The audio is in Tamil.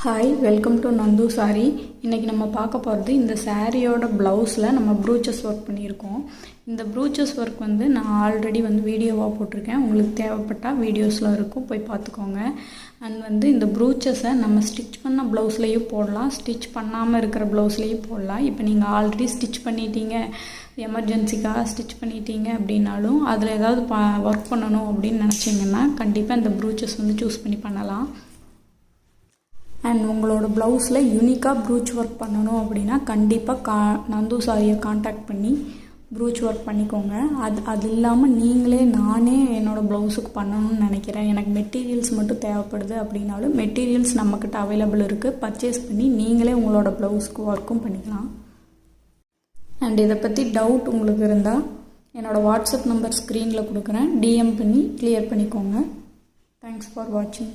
Hi, welcome to Nandu sorry. இன்றைக்கி நம்ம பார்க்க போகிறது இந்த சாரியோட ப்ளவுஸில் நம்ம ப்ரூச்சஸ் ஒர்க் பண்ணியிருக்கோம். இந்த ப்ரூச்சஸ் ஒர்க் நான் ஆல்ரெடி வீடியோவாக போட்டிருக்கேன். உங்களுக்கு தேவைப்பட்டால் வீடியோஸில் இருக்கும், போய் பார்த்துக்கோங்க. அண்ட் இந்த ப்ரூச்சஸை நம்ம ஸ்டிச் பண்ண ப்ளவுஸ்லேயும் போடலாம், ஸ்டிச் பண்ணாமல் இருக்கிற ப்ளவுஸ்லேயும் போடலாம். இப்போ நீங்கள் ஆல்ரெடி ஸ்டிச் பண்ணிட்டீங்க, எமர்ஜென்சிக்காக ஸ்டிச் பண்ணிட்டீங்க அப்படின்னாலும் அதில் ஏதாவது ஒர்க் பண்ணணும் அப்படின்னு நினச்சிங்கன்னா கண்டிப்பாக இந்த ப்ரூச்சஸ் சூஸ் பண்ணி பண்ணலாம். அண்ட் உங்களோட ப்ளவுஸில் யூனிக்காக ப்ரூச் ஒர்க் பண்ணணும் அப்படின்னா கண்டிப்பாக நந்து சாரியை காண்டாக்ட் பண்ணி ப்ரூச் ஒர்க் பண்ணிக்கோங்க. அது இல்லாமல் நானே என்னோடய ப்ளவுஸுக்கு பண்ணணும்னு நினைக்கிறேன், எனக்கு மெட்டீரியல்ஸ் மட்டும் தேவைப்படுது அப்படின்னாலும் மெட்டீரியல்ஸ் நம்மக்கிட்ட அவைலபிள் இருக்குது. பர்ச்சேஸ் பண்ணி நீங்களே உங்களோட ப்ளவுஸ்க்கு ஒர்க்கும் பண்ணிக்கலாம். அண்ட் இதை பற்றி டவுட் உங்களுக்கு இருந்தால் என்னோடய வாட்ஸ்அப் நம்பர் ஸ்க்ரீனில் கொடுக்குறேன், டிஎம் பண்ணி கிளியர் பண்ணிக்கோங்க. தேங்க்ஸ் ஃபார் வாட்சிங்.